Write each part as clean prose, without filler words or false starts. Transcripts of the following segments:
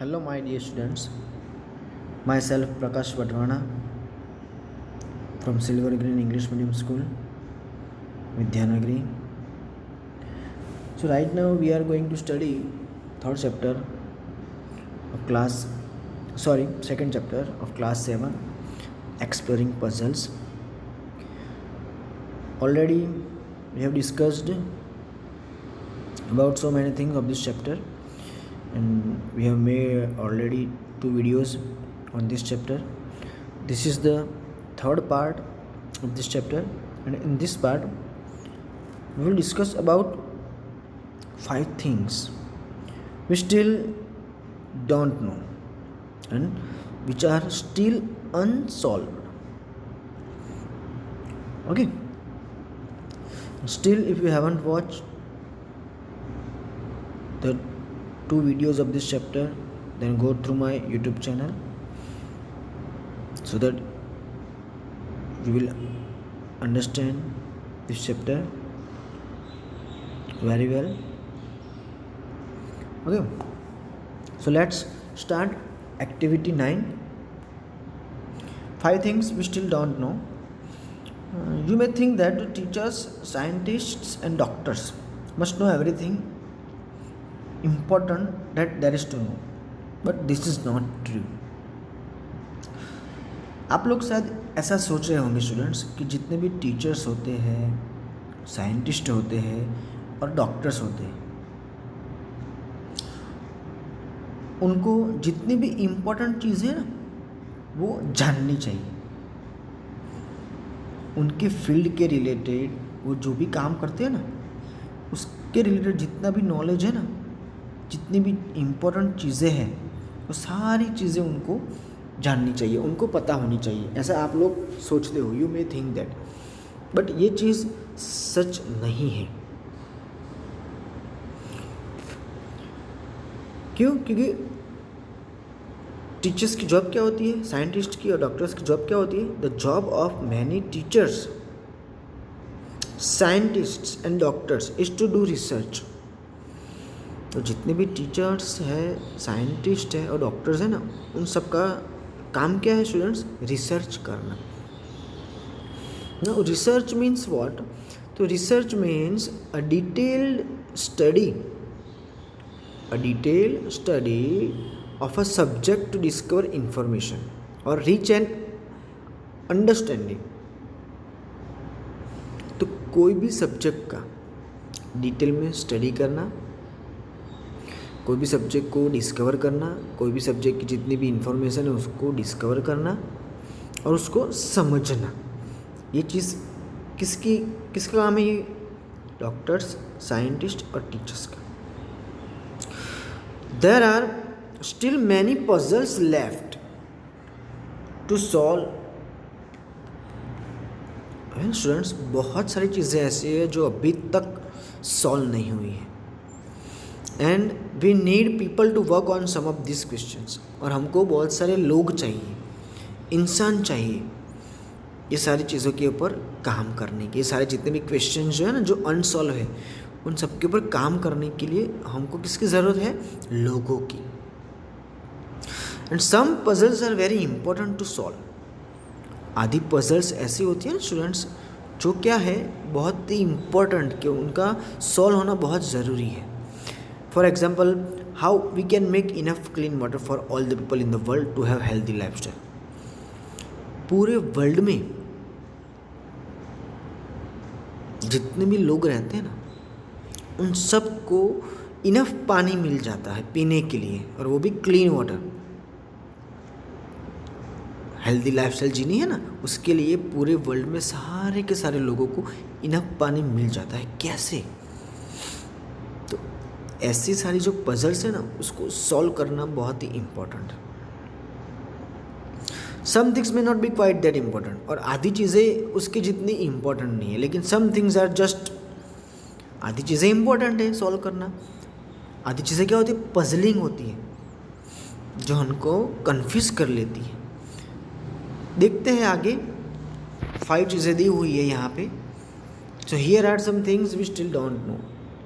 Hello, my dear students. Myself Prakash Wadwana from Silver Green English Medium School, Vidyanagari. So right now we are going to study third chapter of second chapter of class 7, exploring puzzles. Already we have discussed about so many things of this chapter, and we have made already 2 videos on this chapter. This is the third part of this chapter, and in this part we will discuss about 5 things we still don't know and which are still unsolved. Okay, still if you haven't watched the 2 videos of this chapter, then go through my YouTube channel so that you will understand this chapter very well. Okay, so let's start activity 9. 5 things we still don't know. You may think that teachers, scientists and doctors must know everything important that there is to know, but this is not true. आप लोग शायद ऐसा सोच रहे होंगे students कि जितने भी टीचर्स होते हैं, साइंटिस्ट होते हैं और डॉक्टर्स होते हैं, उनको जितनी भी इम्पोर्टेंट चीज़ें ना वो जाननी चाहिए. उनके फील्ड के रिलेटेड वो जो भी काम करते हैं ना, उसके रिलेटेड जितना भी नॉलेज है ना, जितनी भी इम्पोर्टेंट चीज़ें हैं, वो सारी चीज़ें उनको जाननी चाहिए, उनको पता होनी चाहिए. ऐसा आप लोग सोचते हो, you may think that, but ये चीज़ सच नहीं है. क्यों? क्योंकि टीचर्स की जॉब क्या होती है, साइंटिस्ट की और डॉक्टर्स की जॉब क्या होती है? The job of many teachers, scientists and doctors is to do research. तो जितने भी टीचर्स हैं, साइंटिस्ट हैं और डॉक्टर्स हैं ना, उन सब का काम क्या है स्टूडेंट्स? रिसर्च करना. ना रिसर्च मीन्स व्हाट? तो research means a detailed study of a subject to discover information or reach an understanding. तो कोई भी सब्जेक्ट का डिटेल में स्टडी करना, कोई भी सब्जेक्ट को डिस्कवर करना, कोई भी सब्जेक्ट की जितनी भी इंफॉर्मेशन है उसको डिस्कवर करना और उसको समझना. ये चीज़ किसका काम है? ये डॉक्टर्स, साइंटिस्ट और टीचर्स का. There are still many puzzles left to solve. Students, बहुत सारी चीज़ें ऐसी है जो अभी तक सॉल्व नहीं हुई है, and we need people to work on some of this questions. और हमको बहुत सारे लोग चाहिए, इंसान चाहिए ये सारी चीज़ों के ऊपर काम करने के. ये सारे जितने भी क्वेश्चन जो है ना, जो अनसॉल्व है, उन सब के ऊपर काम करने के लिए हमको किसकी ज़रूरत है? लोगों की. And some puzzles are very important to solve. आधी पजल्स ऐसी होती हैं स्टूडेंट्स जो क्या है, बहुत ही इम्पोर्टेंट, कि उनका सॉल्व होना बहुत ज़रूरी है. For example, how we can make enough clean water for all the people in the world to have healthy life style. पूरे वर्ल्ड में जितने भी लोग रहते हैं ना, उन सब को इनफ पानी मिल जाता है पीने के लिए, और वो भी क्लीन वाटर. हेल्दी लाइफस्टाइल जीनी है ना, उसके लिए पूरे वर्ल्ड में सारे के सारे लोगों को इनफ पानी मिल जाता है. कैसे? तो ऐसी सारी जो पजल्स है ना, उसको सॉल्व करना बहुत ही इम्पोर्टेंट है. Some things may not be quite that important, और आधी चीज़ें उसकी जितनी इम्पोर्टेंट नहीं है, लेकिन सम थिंग्स आर जस्ट, आधी चीज़ें इंपॉर्टेंट है सॉल्व करना. आधी चीज़ें क्या होती है? पजलिंग होती है, जो हमको कन्फ्यूज कर लेती है. देखते हैं आगे. 5 चीज़ें दी हुई है यहाँ पे. So here are some things we still don't know.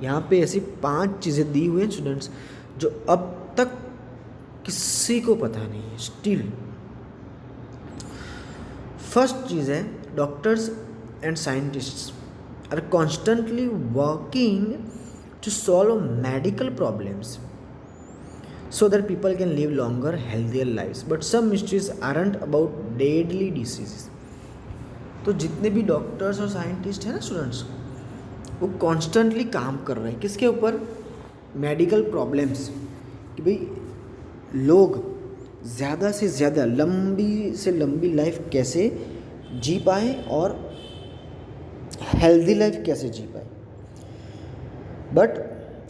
यहाँ पे ऐसी 5 चीज़ें दी हुई हैं स्टूडेंट्स जो अब तक किसी को पता नहीं है स्टिल। फर्स्ट चीज़ है, doctors and scientists are constantly working to solve medical problems so that people can live longer, healthier lives. But some mysteries aren't about deadly diseases. तो जितने भी डॉक्टर्स और साइंटिस्ट हैं ना स्टूडेंट्स, वो कॉन्स्टेंटली काम कर रहे हैं किसके ऊपर? मेडिकल प्रॉब्लम्स, कि भाई लोग ज़्यादा से ज़्यादा लंबी से लंबी लाइफ कैसे जी पाएँ और हेल्दी लाइफ कैसे जी पाए। बट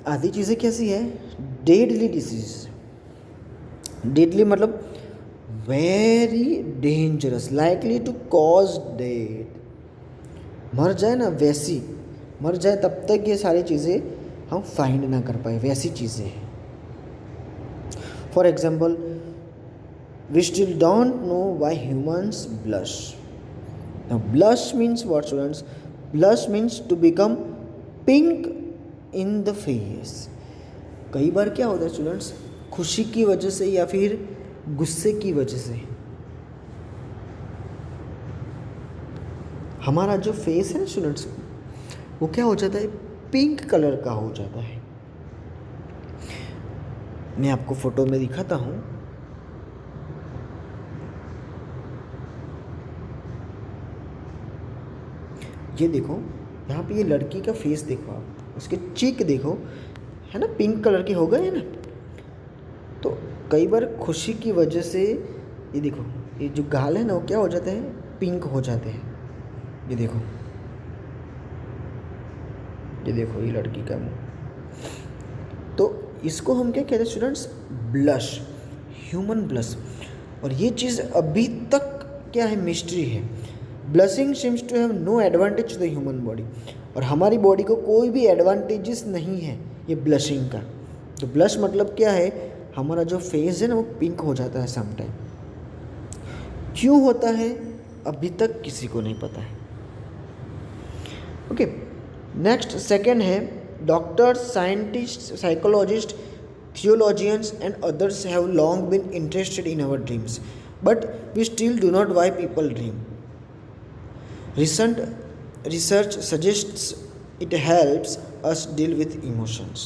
आधी चीज़ें कैसी है? Deadly disease. डेडली मतलब very dangerous, likely to cause death. मर जाए ना, वैसी मर जाए तब तक ये सारी चीज़ें हम फाइंड ना कर पाए, वैसी चीज़ें हैं। For example, we still don't know why humans blush. Now blush means what students? Blush means to become pink in the face. कई बार क्या होता है स्टूडेंट्स, खुशी की वजह से या फिर गुस्से की वजह से हमारा जो फेस है ना स्टूडेंट्स, वो क्या हो जाता है? पिंक कलर का हो जाता है। मैं आपको फोटो में दिखाता हूँ। ये देखो, यहाँ पे ये लड़की का फेस देखो आप, उसके चीक देखो, है ना, पिंक कलर के हो गए हैं ना। तो कई बार खुशी की वजह से ये देखो, ये जो गाल है ना, वो क्या हो जाते हैं? पिंक हो जाते हैं। ये देखो, ये देखो, ये लड़की का मुंह। तो इसको हम क्या कहते हैं स्टूडेंट्स? Blush, human blush. और ये चीज़ अभी तक क्या है? मिस्ट्री है। Blushing seems to have no advantage to the human body. और हमारी बॉडी को कोई भी एडवांटेजेस नहीं है ये ब्लशिंग का। तो ब्लश मतलब क्या है? हमारा जो फेस है ना, वो पिंक हो जाता है समटाइम। क्यों होता है अभी तक किसी को नहीं पता है। ओके, नेक्स्ट सेकंड है, doctors, scientist, psychologist, theologians and others have long been interested in our dreams, but we still do not why people dream. Recent research suggests it helps us deal with emotions.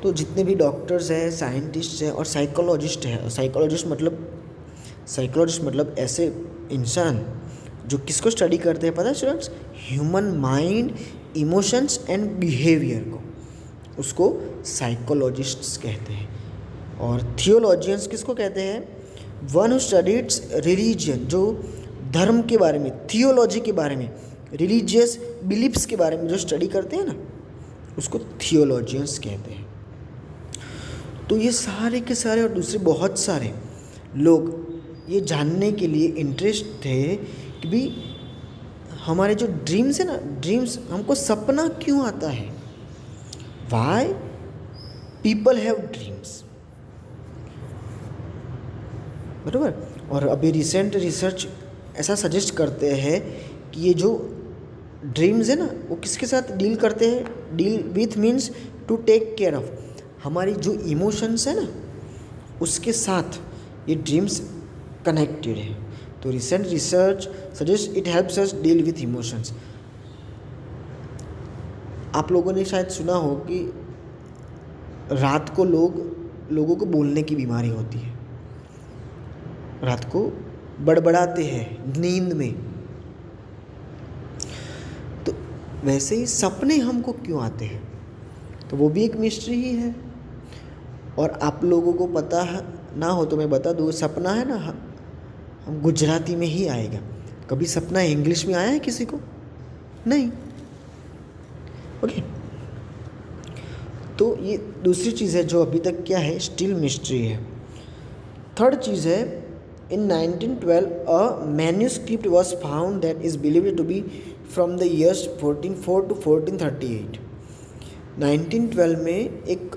तो जितने भी doctors हैं, scientist हैं और psychologist हैं, psychologist मतलब ऐसे इंसान जो किसको स्टडी करते हैं पता है students? Human mind, emotions and behaviour को, उसको साइकोलॉजिस्ट्स कहते हैं। और थियोलॉजियंस किसको कहते हैं? वन हु स्टडीज रिलीजन, जो धर्म के बारे में, थियोलॉजी के बारे में, रिलीजियस बिलीफ्स के बारे में जो स्टडी करते हैं ना, उसको थियोलॉजियंस कहते हैं। तो ये सारे के सारे और दूसरे बहुत सारे लोग ये जानने के लिए इंटरेस्ट थे कि भी हमारे जो ड्रीम्स है ना, ड्रीम्स, हमको सपना क्यों आता है? वाई पीपल हैव ड्रीम्स, बराबर। और अभी रिसेंट रिसर्च ऐसा सजेस्ट करते हैं कि ये जो ड्रीम्स है ना, वो किसके साथ डील करते हैं? Deal with means to take care of. हमारी जो इमोशंस है ना, उसके साथ ये ड्रीम्स कनेक्टेड है। तो recent research suggest it helps us deal with emotions. आप लोगों ने शायद सुना हो कि रात को लोगों को बोलने की बीमारी होती है, रात को बड़बड़ाते हैं नींद में। तो वैसे ही सपने हमको क्यों आते हैं? तो वो भी एक मिस्ट्री ही है। और आप लोगों को पता ना हो तो मैं बता दूँ, सपना है ना, हम गुजराती में ही आएगा। कभी सपना इंग्लिश में आया है किसी को? नहीं। ओके, तो ये दूसरी चीज़ है जो अभी तक क्या है? स्टिल मिस्ट्री है। थर्ड चीज़ है, in 1912 a manuscript was found that is believed to be from the years 1404 to 1438। 1912 में एक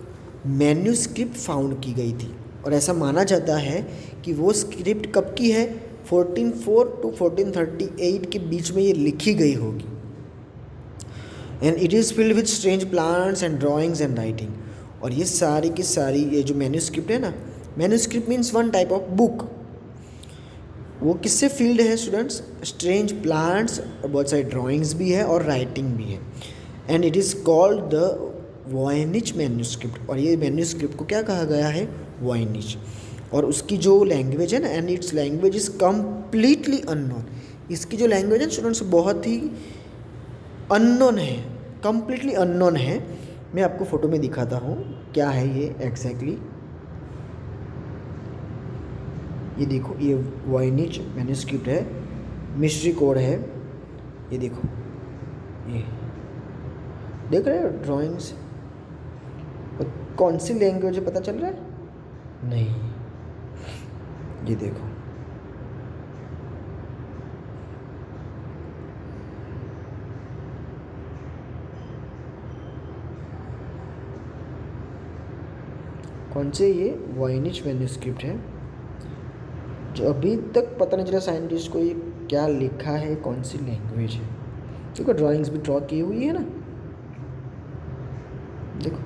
मैन्यूस्क्रिप्ट फाउंड की गई थी और ऐसा माना जाता है कि वो स्क्रिप्ट कब की है? 1404 टू 1438 के बीच में ये लिखी गई होगी। And it is filled with strange plants and drawings and writing. और ये सारी की सारी ये जो मैन्यूस्क्रिप्ट है ना, manuscript means one type of book. वो किससे फील्ड है स्टूडेंट्स? स्ट्रेंज प्लांट्स, और बहुत सारी ड्राइंग्स भी है और राइटिंग भी है। And it is called the Voynich manuscript. और ये मैन्यूस्क्रिप्ट को क्या कहा गया है? वॉयनिच। और उसकी जो लैंग्वेज है ना, and it's language is completely unknown. इसकी जो लैंग्वेज है स्टूडेंट्स बहुत ही अननोन है, कम्प्लीटली अननोन है। मैं आपको फ़ोटो में दिखाता हूँ क्या है ये एग्जैक्टली। ये देखो, ये वॉयनिच मैन्यूस्क्रिप्ट है, मिस्ट्री कोड है। ये देखो, ये देख रहे हो ड्राइंग्स? और कौन सी लैंग्वेज है पता चल रहा है? नहीं, ये देखो, कौन से? ये वॉयनिच मैन्यूस्क्रिप्ट है, जो अभी तक पता नहीं चला साइंटिस्ट को ये क्या लिखा है, कौन सी लैंग्वेज है। देखो ड्राइंग्स भी ड्रॉ की हुई है ना, देखो।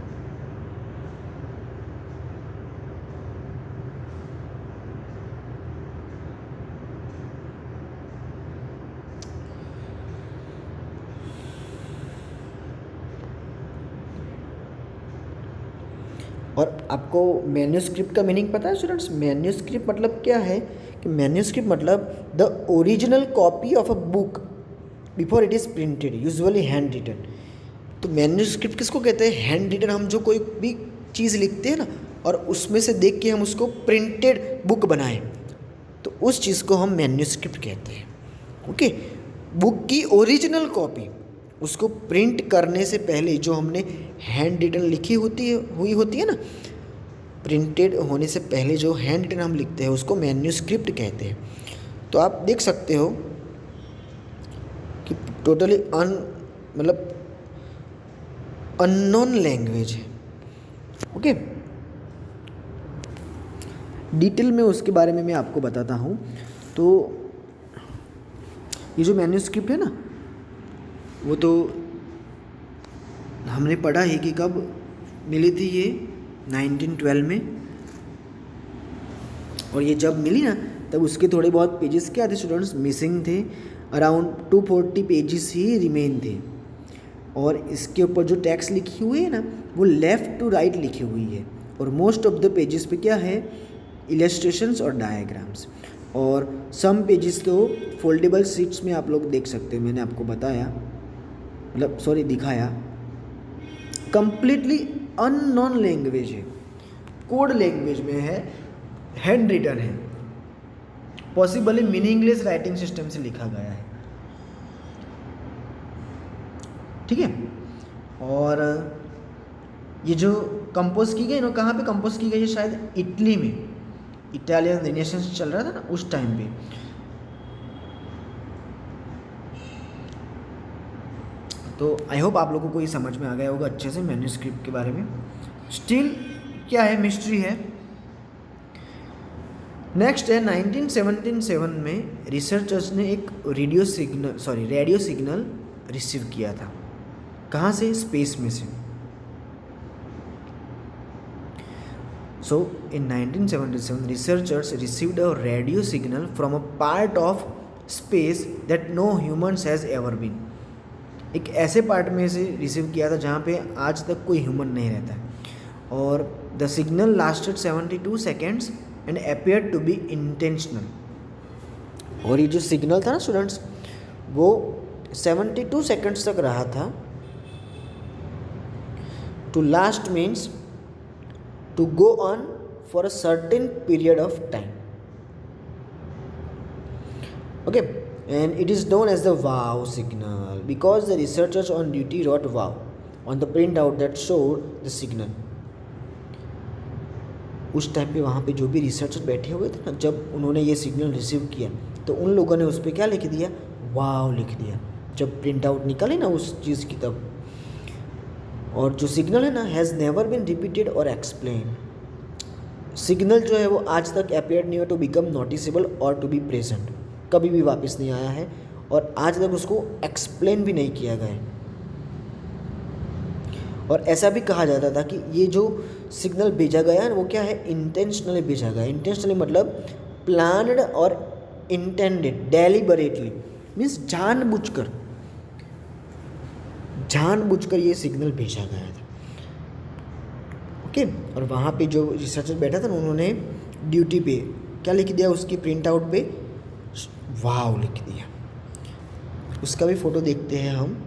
और आपको मैन्यूस्क्रिप्ट का मीनिंग पता है स्टूडेंट्स? मैन्यूस्क्रिप्ट मतलब क्या है कि मैन्यूस्क्रिप्ट मतलब the original copy of a book before it is printed, usually hand written. तो मैन्यूस्क्रिप्ट किसको कहते हैं? Hand written. हम जो कोई भी चीज़ लिखते हैं ना, और उसमें से देख के हम उसको प्रिंटेड बुक बनाएं, तो उस चीज़ को हम मैन्यूस्क्रिप्ट कहते हैं। ओके, बुक की ओरिजिनल कॉपी, उसको प्रिंट करने से पहले जो हमने हैंड रिटन लिखी होती है ना, प्रिंटेड होने से पहले जो हैंड रिटन हम लिखते हैं उसको मैन्यूस्क्रिप्ट कहते हैं। तो आप देख सकते हो कि टोटली मतलब अननोन लैंग्वेज है। ओके, डिटेल में उसके बारे में मैं आपको बताता हूँ। तो ये जो मैन्यूस्क्रिप्ट है ना, वो तो हमने पढ़ा ही कि कब मिली थी ये 1912 में। और ये जब मिली ना, तब उसके थोड़े बहुत पेजेस क्या थे स्टूडेंट्स? मिसिंग थे। अराउंड 240 पेजेस ही रिमेन थे। और इसके ऊपर जो टेक्स्ट लिखी हुई है ना, वो लेफ़्ट टू राइट लिखी हुई है। और मोस्ट ऑफ द पेजेस पे क्या है? इलस्ट्रेशंस और डायग्राम्स। और सम पेजेस तो फोल्डेबल शीट्स में आप लोग देख सकते हो, मैंने आपको बताया, मतलब सॉरी दिखाया। कंप्लीटली अननोन लैंग्वेज है, कोड लैंग्वेज में है, हैंड रिटन है, पॉसिबली मीनिंगलेस राइटिंग सिस्टम से लिखा गया है। ठीक है। और ये जो कंपोज की गई ना, कहाँ पे कंपोज की गई है? शायद इटली में, इटालियन रिनेसेंस चल रहा था ना उस टाइम पे। तो आई होप आप लोगों को ये समझ में आ गया होगा अच्छे से मैन्यूस्क्रिप्ट के बारे में। स्टिल क्या है, मिस्ट्री है। नेक्स्ट है 1977 में रिसर्चर्स ने एक रेडियो सिग्नल रिसीव किया था। कहाँ से? स्पेस में से। So in 1977 researchers received a radio signal from a part of space that no humans has ever been। एक ऐसे पार्ट में से रिसीव किया था जहाँ पे आज तक कोई ह्यूमन नहीं रहता है। और the signal lasted 72 seconds and appeared to be intentional. और ये जो सिग्नल था ना स्टूडेंट्स, वो 72 seconds तक रहा था। To last means to go on for a certain period of time. Okay, and it is known as the wow signal because the researchers on duty wrote wow on the printout that showed the signal। उस time पे वहाँ पे जो भी researcher बैठे हुए थे ना, जब उन्होंने ये सिग्नल रिसीव किया तो उन लोगों ने उस पर क्या लिख दिया? वाव लिख दिया। जब प्रिंट आउट निकले ना उस चीज़ की तब। और जो सिग्नल है ना, हैज़ नेवर बीन रिपीटेड और एक्सप्लेन। सिग्नल जो है वो आज तक अपीयर नहीं हुआ टू बिकम नोटिसेबल और टू बी प्रेजेंट, कभी भी वापस नहीं आया है और आज तक उसको एक्सप्लेन भी नहीं किया गया है। और ऐसा भी कहा जाता था कि ये जो सिग्नल भेजा गया है वो क्या है, इंटेंशनली भेजा गया। इंटेंशनली मतलब प्लान्ड और इंटेंडेड, डेलिबरेटली, मीन्स जानबूझकर ये सिग्नल भेजा गया था। ओके, और वहाँ पे जो रिसर्चर बैठा था ना, उन्होंने ड्यूटी पे क्या लिख दिया, उसकी प्रिंट आउट पे वाव लिख दिया। उसका भी फोटो देखते हैं हम।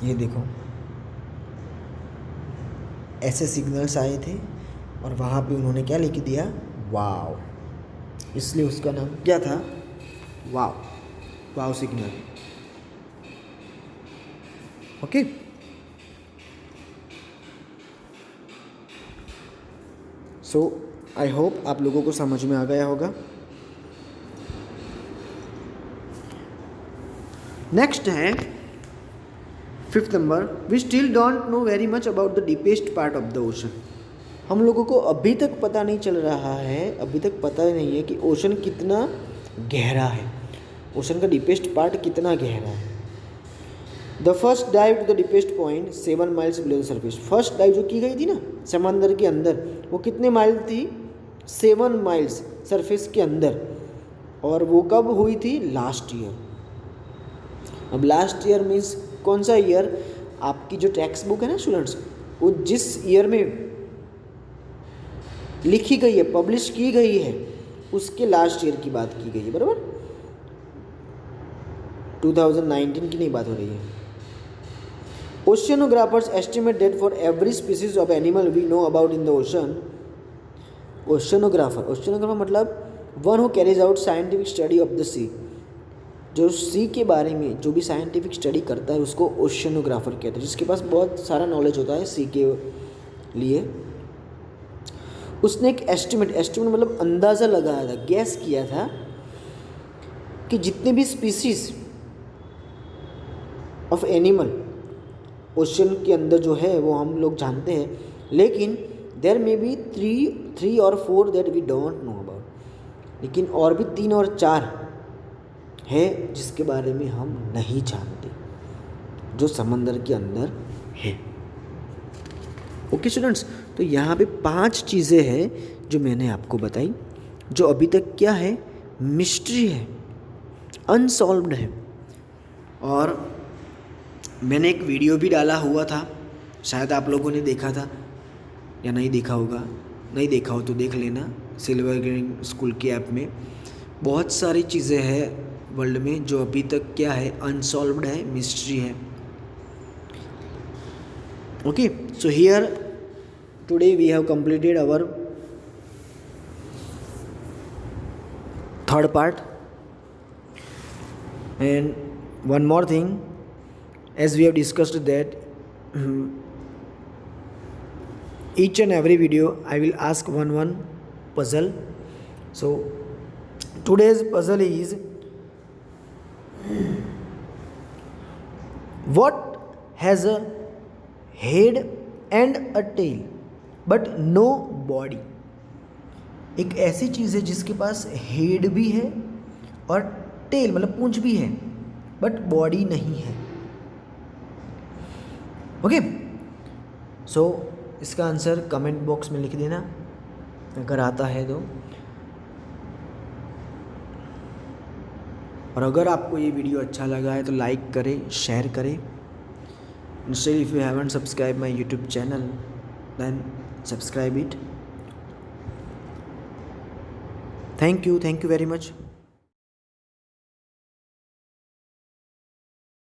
ये देखो, ऐसे सिग्नल्स आए थे और वहाँ पे उन्होंने क्या लिख दिया, वाव। इसलिए उसका नाम क्या था, wow signal. Okay, so I hope आप लोगों को समझ में आ गया होगा। नेक्स्ट है 5th number, we still don't know very much about the deepest part of the ocean. हम लोगों को अभी तक पता नहीं चल रहा है, अभी तक पता नहीं है कि ओशन कितना गहरा है, ओशन का डीपेस्ट पार्ट कितना गहरा है। The first dive to the deepest point 7 miles below the surface. First dive जो की गई थी ना समंदर के अंदर, वो कितने माइल थी, 7 माइल्स सरफेस के अंदर। और वो कब हुई थी, लास्ट ईयर। अब लास्ट ईयर मीन्स कौन सा ईयर, आपकी जो टेक्स्ट बुक है ना स्टूडेंट्स, वो जिस ईयर में लिखी गई है, पब्लिश की गई है, उसके लास्ट ईयर की बात की गई है, बराबर। 2019 की नहीं बात हो रही है। Oceanographers estimate that for every species of animal we know about in the ocean. Oceanographer मतलब one who carries out scientific study of the sea. जो सी के बारे में जो भी साइंटिफिक स्टडी करता है उसको ओशियनोग्राफर कहते हैं, जिसके पास बहुत सारा नॉलेज होता है सी के लिए। उसने एक एस्टिमेट मतलब अंदाज़ा लगाया था, गैस किया था कि जितने भी स्पीसीज ऑफ एनिमल ओशन के अंदर जो है वो हम लोग जानते हैं, लेकिन देयर मे बी 3 और 4 that we don't know about. लेकिन और भी 3 और 4 है जिसके बारे में हम नहीं जानते, जो समंदर के अंदर है। ओके स्टूडेंट्स, तो यहाँ पे 5 चीज़ें हैं जो मैंने आपको बताई, जो अभी तक क्या है, मिस्ट्री है, अनसॉल्व्ड है। और मैंने एक वीडियो भी डाला हुआ था, शायद आप लोगों ने देखा था या नहीं देखा होगा, नहीं देखा हो तो देख लेना, सिल्वर ग्रीन स्कूल की ऐप में। बहुत सारी चीज़ें हैं वर्ल्ड में जो अभी तक क्या है, अनसॉल्व्ड है, मिस्ट्री है। Okay, so here today we have completed our 3rd part. And one more thing, as we have discussed that each and every video I will ask one puzzle. So today's puzzle is, what has a head and a tail but no body। एक ऐसी चीज़ है जिसके पास head भी है और tell मतलब पूंछ भी है, बट बॉडी नहीं है। ओके, सो इसका आंसर कमेंट बॉक्स में लिख देना अगर आता है तो। और अगर आपको ये वीडियो अच्छा लगा है तो लाइक करें, शेयर करें। Instead if you haven't subscribe my YouTube channel then subscribe it. Thank you very much.